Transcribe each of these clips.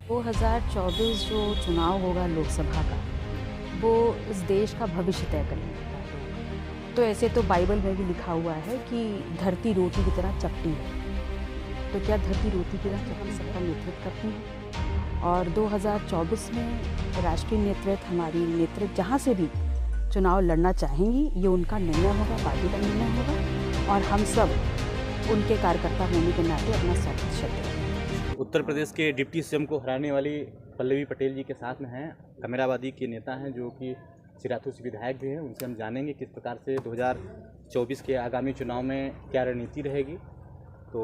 2024 जो चुनाव होगा लोकसभा का, वो इस देश का भविष्य तय करेगा। तो ऐसे तो बाइबल में भी लिखा हुआ है कि धरती रोटी की तरह चपटी है। तो क्या धरती रोटी की तरह चपटी सबका नेतृत्व करती है? और 2024 में राष्ट्रीय नेतृत्व, हमारी नेतृत्व जहाँ से भी चुनाव लड़ना चाहेंगी, ये उनका निर्णय होगा, पार्टी का निर्णय होगा, और हम सब उनके कार्यकर्ता होने के नाते अपना 100% देंगे। उत्तर प्रदेश के डिप्टी सीएम को हराने वाली पल्लवी पटेल जी के साथ में हैं कमेरावादी के नेता हैं, जो कि सिराथू से विधायक भी हैं। उनसे हम जानेंगे किस प्रकार से 2024 के आगामी चुनाव में क्या रणनीति रहेगी। तो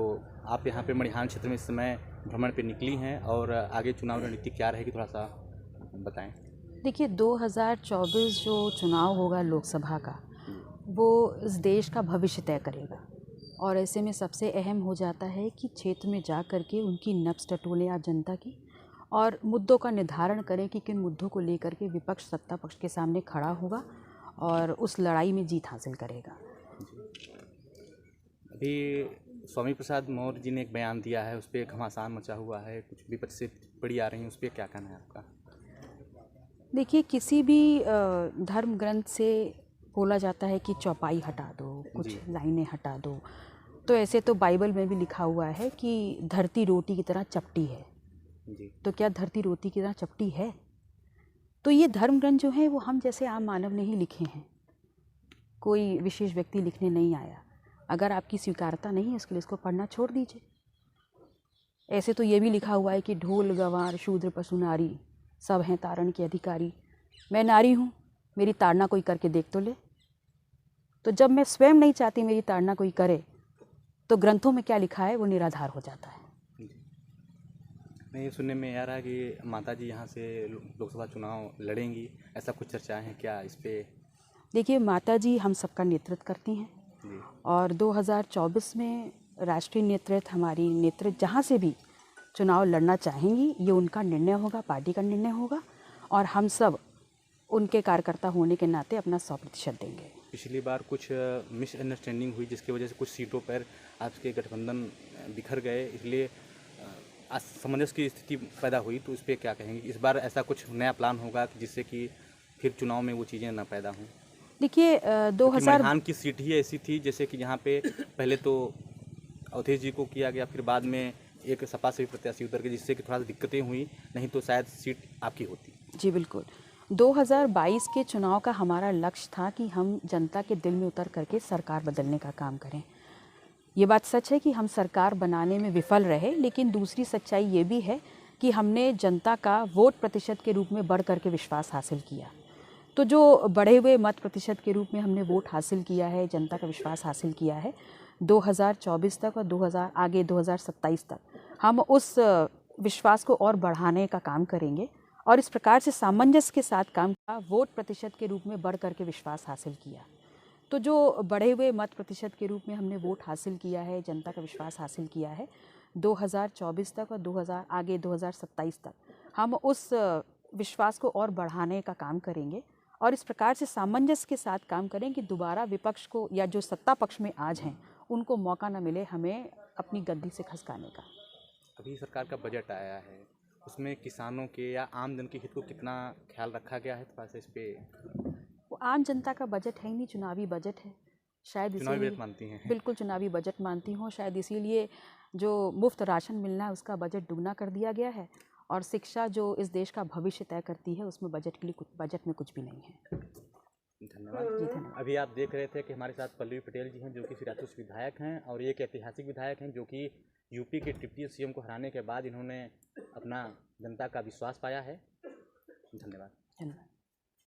आप यहाँ पे मड़िहान क्षेत्र में इस समय भ्रमण पे निकली हैं, और आगे चुनाव रणनीति क्या रहेगी, थोड़ा सा बताएं। देखिए, 2024 जो चुनाव होगा लोकसभा का, वो इस देश का भविष्य तय करेगा। और ऐसे में सबसे अहम हो जाता है कि क्षेत्र में जा कर के उनकी नब्ज़ टटोलें आप जनता की, और मुद्दों का निर्धारण करें कि किन मुद्दों को लेकर के विपक्ष सत्ता पक्ष के सामने खड़ा होगा और उस लड़ाई में जीत हासिल करेगा। अभी स्वामी प्रसाद मौर्य जी ने एक बयान दिया है, उस पर घमासान मचा हुआ है, कुछ विपक्ष से टिप्पणी आ रही है, उस पर क्या कहना है आपका? देखिए, किसी भी धर्म ग्रंथ से बोला जाता है कि चौपाई हटा दो, कुछ लाइनें हटा दो। तो ऐसे तो बाइबल में भी लिखा हुआ है कि धरती रोटी की तरह चपटी है। तो क्या धरती रोटी की तरह चपटी है? तो ये धर्म ग्रंथ जो है वो हम जैसे आम मानव ने ही लिखे हैं, कोई विशेष व्यक्ति लिखने नहीं आया। अगर आपकी स्वीकारता नहीं है उसके लिए इसको पढ़ना छोड़ दीजिए। ऐसे तो ये भी लिखा हुआ है कि ढोल गंवार शूद्र पशु नारी सब हैं तारण के अधिकारी। मैं नारी हूँ, मेरी ताड़ना कोई करके देख तो ले। तो जब मैं स्वयं नहीं चाहती मेरी ताड़ना कोई करे, तो ग्रंथों में क्या लिखा है वो निराधार हो जाता है। नहीं, सुनने में आ रहा है कि माता जी यहाँ से लोकसभा चुनाव लड़ेंगी, ऐसा कुछ चर्चाएं हैं क्या इस पे? देखिए, माता जी हम सबका नेतृत्व करती हैं, और 2024 में राष्ट्रीय नेतृत्व, हमारी नेतृत्व जहाँ से भी चुनाव लड़ना चाहेंगी, ये उनका निर्णय होगा, पार्टी का निर्णय होगा, और हम सब उनके कार्यकर्ता होने के नाते अपना 100% देंगे। पिछली बार कुछ मिसअंडरस्टैंडिंग हुई, जिसकी वजह से कुछ सीटों पर आपके गठबंधन बिखर गए, इसलिए असमंजस की स्थिति पैदा हुई। तो इस पर क्या कहेंगे? इस बार ऐसा कुछ नया प्लान होगा कि जिससे कि फिर चुनाव में वो चीज़ें ना पैदा हों? देखिए, 2000 मड़िहान की सीट ही ऐसी थी जैसे कि जहाँ पे पहले तो अवधेश जी को किया गया, फिर बाद में एक सपा से भी प्रत्याशी उतर गए, जिससे कि थोड़ा सा दिक्कतें हुई, नहीं तो शायद सीट आपकी होती। जी बिल्कुल। 2022 के चुनाव का हमारा लक्ष्य था कि हम जनता के दिल में उतर करके सरकार बदलने का काम करें। ये बात सच है कि हम सरकार बनाने में विफल रहे, लेकिन दूसरी सच्चाई ये भी है कि हमने जनता का वोट प्रतिशत के रूप में बढ़ करके विश्वास हासिल किया। तो जो बढ़े हुए मत प्रतिशत के रूप में हमने वोट हासिल किया है, जनता का विश्वास हासिल किया है, 2024 तक और आगे 2027 तक हम उस विश्वास को और बढ़ाने का काम करेंगे, और इस प्रकार से सामंजस्य के साथ काम का वोट प्रतिशत के रूप में बढ़ करके विश्वास हासिल किया। तो जो बढ़े हुए मत प्रतिशत के रूप में हमने वोट हासिल किया है, जनता का विश्वास हासिल किया है, 2024 तक और आगे 2027 तक हम उस विश्वास को और बढ़ाने का काम करेंगे, और इस प्रकार से सामंजस्य के साथ काम करें कि दोबारा विपक्ष को या जो सत्ता पक्ष में आज हैं उनको मौका न मिले हमें अपनी गद्दी से खसकाने का। अभी सरकार का बजट आया है, उसमें किसानों के या आम जन के हित को कितना ख्याल रखा गया है? थोड़ा सा इस पे। वो आम जनता का बजट है ही नहीं, चुनावी बजट है। शायद चुनावी इसीलिए बजट मानती हैं? बिल्कुल चुनावी बजट मानती हूँ। शायद इसीलिए जो मुफ्त राशन मिलना है उसका बजट दुगना कर दिया गया है, और शिक्षा जो इस देश का भविष्य तय करती है उसमें बजट में कुछ भी नहीं है। धन्यवाद। जी धन्यवाद। अभी आप देख रहे थे कि हमारे साथ पल्लवी पटेल जी हैं, जो कि सिराथू से विधायक हैं, और एक ऐतिहासिक विधायक हैं, जो कि यूपी के डिप्टी सीएम को हराने के बाद इन्होंने अपना जनता का विश्वास पाया है। धन्यवाद।